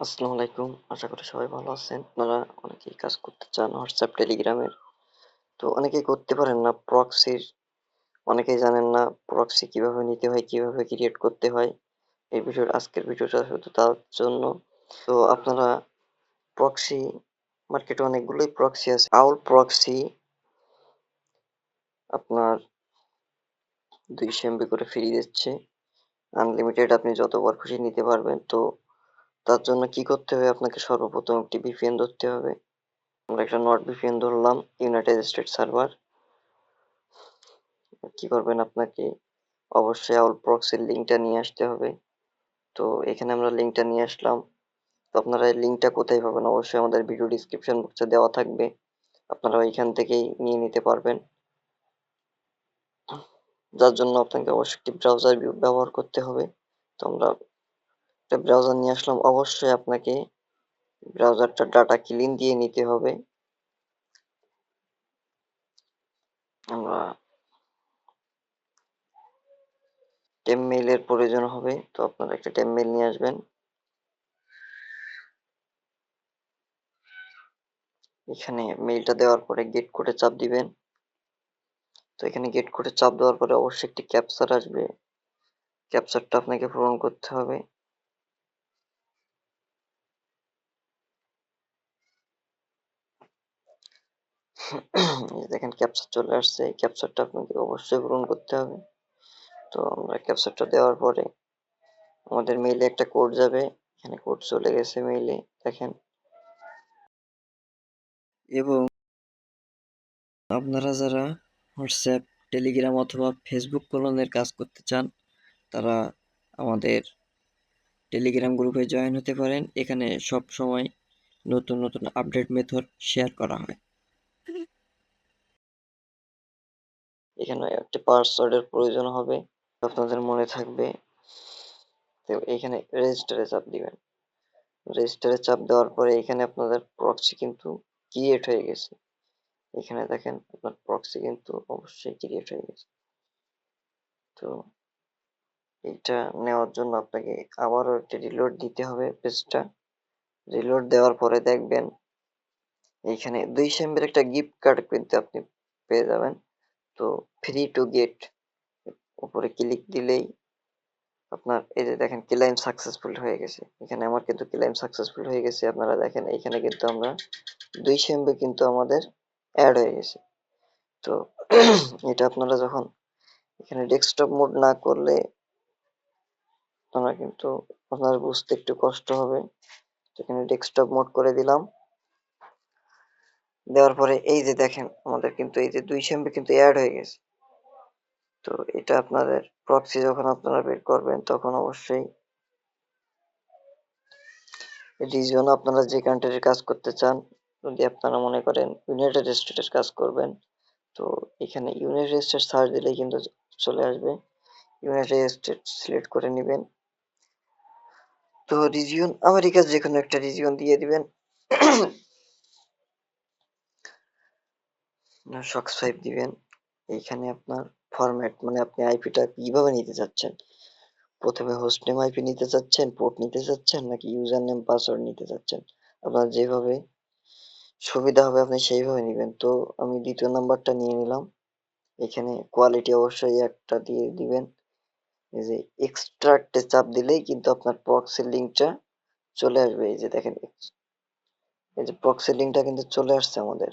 আসসালামু আলাইকুম। আশা করি সবাই ভালো আছেন। আপনারা অনেকেই কাজ করতে চান WhatsApp, টেলিগ্রামের। তো অনেকেই করতে পারেন না প্রক্সির, অনেকেই জানেন না প্রক্সি কিভাবে নিতে হয়, কিভাবে ক্রিয়েট করতে হয়। আজকের ভিডিওটা শুধু তার জন্য। তো আপনারা প্রক্সি মার্কেটে অনেকগুলোই প্রক্সি আছে। আউল প্রক্সি আপনার 200 MB করে ফ্রি দিচ্ছে। আনলিমিটেড আপনি যতবার খুশি নিতে পারবেন। তো তার জন্য কি করতে হবে? আপনাকে সর্বপ্রথম একটি VPN ধরতে হবে। আমরা একটা নট VPN ধরলাম, ইউনাইটেড স্টেট সার্ভার। কি করবেন? আপনাকে অবশ্যই আউল প্রক্সির লিঙ্কটা নিয়ে আসতে হবে। তো এখানে আমরা লিঙ্কটা নিয়ে আসলাম। তো আপনারা এই লিঙ্কটা কোথায় পাবেন? অবশ্যই আমাদের ভিডিও ডিসক্রিপশন বক্সে দেওয়া থাকবে। আপনারা এখান থেকেই নিয়ে নিতে পারবেন। যার জন্য আপনাকে অবশ্যই একটি ব্রাউজার ব্যবহার করতে হবে। তো আমরা একটা ব্রাউজার নিয়ে আসলাম। অবশ্যই আপনাকে ব্রাউজারটা ডাটা ক্লিন দিয়ে নিতে হবে। আমরা টেমমেইলের প্রয়োজন হবে। তো আপনারা একটা টেমমেইল নিয়ে আসবেন। এখানে মেইলটা দেওয়ার পরে গেট কোডে চাপ দিবেন। তো এখানে গেট কোডে চাপ দেওয়ার পরে অবশ্যই একটি ক্যাপচার আসবে। ক্যাপচারটা আপনাকে পূরণ করতে হবে। এই দেখেন ক্যাপচার চলে আসছে। এই ক্যাপচারটা আপনাকে অবশ্যই পূরণ করতে হবে। তো আমরা ক্যাপচারটা দেওয়ার পরে আমাদের মেইলে একটা কোড যাবে। এখানে কোড চলে গেছে মেইলে, দেখেন। এবং আপনারা যারা হোয়াটসঅ্যাপ, টেলিগ্রাম অথবা ফেসবুক কলনের কাজ করতে চান, তারা আমাদের টেলিগ্রাম গ্রুপে জয়েন হতে পারেন। এখানে সব সময় নতুন নতুন আপডেট মেথড শেয়ার করা হয়। এখানে একটা পাসওয়ার্ডের প্রয়োজন হবে, আপনাদের মনে থাকবে। তো এখানে রেজিস্টারে চাপ দিবেন। রেজিস্টারে চাপ দেওয়ার পরে এখানে আপনাদের প্রক্সি কিন্তু ক্রিয়েট হয়ে গেছে। এখানে দেখেন আপনার প্রক্সি কিন্তু অবশ্যই ক্রিয়েট হয়ে গেছে। তো এটা নেওয়ার জন্য আপনাকে আবারও একটা রিলোড দিতে হবে পেজটা। রিলোড দেওয়ার পরে দেখবেন এইখানে 200 MB একটা গিফট কার্ড কিন্তু আপনি পেয়ে যাবেন। তো ফ্রি টু গেট উপরে ক্লিক দিলেই আপনার এই যে দেখেন ক্লেম সাকসেসফুল হয়ে গেছে। এখানে আমার কিন্তু ক্লেম সাকসেসফুল হয়ে গেছে। আপনারা দেখেন এখানে কিন্তু আমরা 200 MB কিন্তু আমাদের অ্যাড হয়ে গেছে। তো এটা আপনারা যখন এখানে ডেস্কটপ মোড না করলে আপনারা কিন্তু আপনার বুঝতে একটু কষ্ট হবে। এখানে ডেস্কটপ মোড করে দিলাম। দেওয়ার পরে এই যে দেখেন আমাদের কিন্তু এই যে 200 MB কিন্তু অ্যাড হয়ে গেছে। তো এটা আপনাদের প্রক্সি যখন আপনারা বের করবেন তখন অবশ্যই রিজিয়ন আপনারা যে কান্ট্রির কাজ করতে চান, যদি আপনারা মনে করেন ইউনাইটেড স্টেটের কাজ করবেন, তো এখানে ইউনাইটেড স্টেট সার্চ দিলেই কিন্তু চলে আসবে। ইউনাইটেড স্টেট সিলেক্ট করে নেবেন। তো রিজিয়ন আমেরিকার যে কোনো একটা রিজিয়ন দিয়ে দিবেন। সক্স 5 দিবেন। এইখানে আপনার ফরম্যাট মানে আপনি আইপিটা কিভাবে নিতে চাচ্ছেন, প্রথমে হোস্ট নেম আইপি নিতে চাচ্ছেন, পোর্ট নিতে চাচ্ছেন, নাকি ইউজার নেম পাসওয়ার্ড নিতে চাচ্ছেন, আপনার যেভাবে সুবিধা হবে আপনি সেইভাবে নেবেন। তো আমি দ্বিতীয় নাম্বারটা নিয়ে নিলাম। এখানে কোয়ালিটি অবশ্যই একটা দিয়ে দিবেন। এই যে এক্সট্রাক্টে চাপ দিলেই কিন্তু আপনার প্রক্সি লিঙ্কটা চলে আসবে। এই যে দেখেন, এই যে প্রক্সি লিঙ্কটা কিন্তু চলে আসছে আমাদের,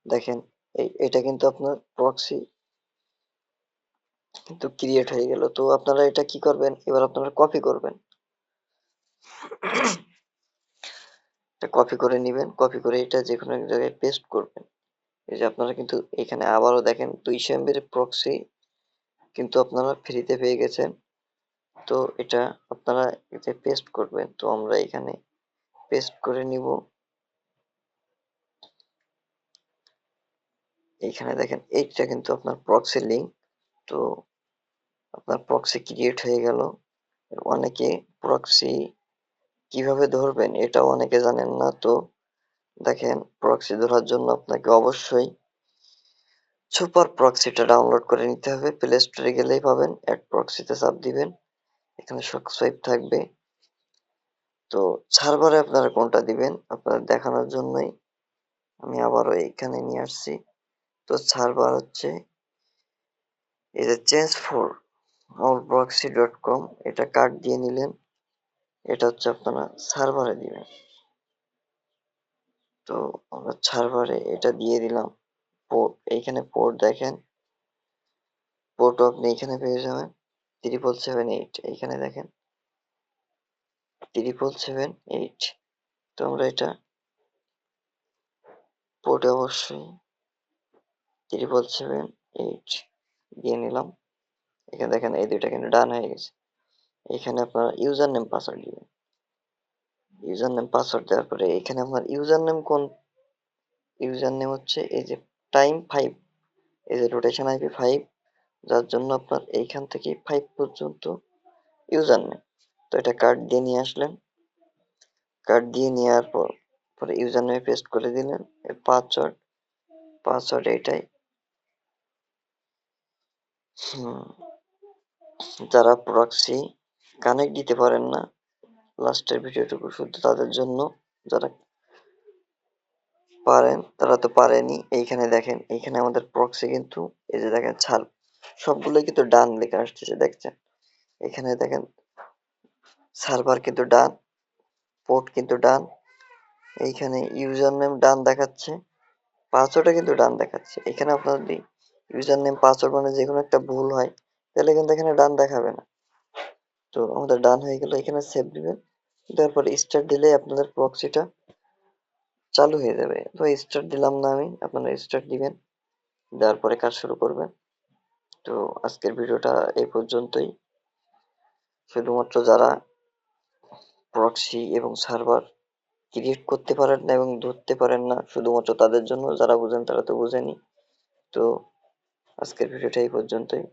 দেখেন। এটা কিন্তু আপনার প্রক্সি কিন্তু ক্রিয়েট হয়ে গেল। তো আপনারা এটা কি করবেন, এবার আপনারা কপি করবেন। এটা কপি করে নেবেন, কপি করে এটা যে কোনো এক জায়গায় পেস্ট করবেন। এই যে আপনারা কিন্তু এখানে আবারও দেখেন 200 MB প্রক্সি কিন্তু আপনারা ফ্রিতে পেয়ে গেছেন। তো এটা আপনারা এতে পেস্ট করবেন। তো আমরা এখানে পেস্ট করে নিব। এইখানে দেখেন এইটা কিন্তু আপনার প্রক্সি লিঙ্ক। তো আপনার প্রক্সি ক্রিয়েট হয়ে গেল। অনেকে প্রক্সি কিভাবে ধরবেন এটাও অনেকে জানেন না। তো দেখেন প্রক্সি ধরার জন্য আপনাকে অবশ্যই সুপার প্রক্সিটা ডাউনলোড করে নিতে হবে। প্লে স্টোরে গেলেই পাবেন, অ্যাড প্রক্সিতে চাপ দিবেন। এখানে সক্স 5 থাকবে। তো সার্ভারে আপনারা কোনটা দিবেন আপনাদের দেখানোর জন্যই আমি আবারও এইখানে নিয়ে আসছি। তো সার্ভার হচ্ছে এই যে change4allproxy.com, এটা কার্ড দিয়ে নিলেন, এটা হচ্ছে আপনারা সার্ভারে দিবেন। তো আমরা সার্ভারে এটা দিয়ে দিলাম। পোর্ট, এইখানে পোর্ট দেখেন, পোর্টও আপনি এখানে পেয়ে যাবেন 77778, এইখানে দেখেন 77778। তো আমরা এটা পোর্টে অবশ্যই 77778 দিয়ে নিলাম। এখানে দেখেন এই দুইটা কিন্তু ডান হয়ে গেছে। এখানে আপনার ইউজার নেম পাসওয়ার্ড দিবেন। ইউজার নেম পাসওয়ার্ড দেওয়ার পরে এখানে আপনার ইউজার নেম কোন ইউজার নেম হচ্ছে এই যে টাইম 5, এই যে রোটেশন আইপি 5, যার জন্য আপনার এইখান থেকে 5 পর্যন্ত ইউজার নেম। তো এটা কার্ড দিয়ে নিয়ে আসলেন, কার্ড দিয়ে নেওয়ার পর পরে ইউজার নেমে পেস্ট করে দিলেন। পাসওয়ার্ড, পাসওয়ার্ড এইটাই। যারা প্রক্সি কানেক্ট দিতে পারেন না, লাস্টের ভিডিওটুকু শুধু তাদের জন্য, যারা পারেন তারা তো পারেনি। এইখানে দেখেন, এইখানে আমাদের প্রক্সি কিন্তু এই যে দেখেন ছাড় সবগুলোই কিন্তু ডান লেখা আসতেছে, দেখছেন? এখানে দেখেন সার্ভার কিন্তু ডান, পোর্ট কিন্তু ডান, এইখানে ইউজার নেম ডান দেখাচ্ছে, পাসওয়ার্ডও কিন্তু ডান দেখাচ্ছে। এখানে আপনার যদি ইউজার নেম পাসওয়ার্ড মানে যে কোনো একটা ভুল হয় তাহলে কিন্তু এখানে ডান দেখাবে না। তো আমাদের ডান হয়ে গেল, এখানে সেভ দিবেন, দেওয়ার পরে স্টার্ট দিলে আপনাদের প্রক্সিটা চালু হয়ে যাবে। তো স্টার্ট দিলাম না আমি, আপনারা স্টার্ট দিবেন, দেওয়ার পরে কাজ শুরু করবেন। তো আজকের ভিডিওটা এই পর্যন্তই। শুধুমাত্র যারা প্রক্সি এবং সার্ভার ক্রিয়েট করতে পারেন না এবং ধরতে পারেন না, শুধুমাত্র তাদের জন্য, যারা বুঝেন তারা তো বুঝেনি। তো আজকের ভিডিওটা এই পর্যন্তই।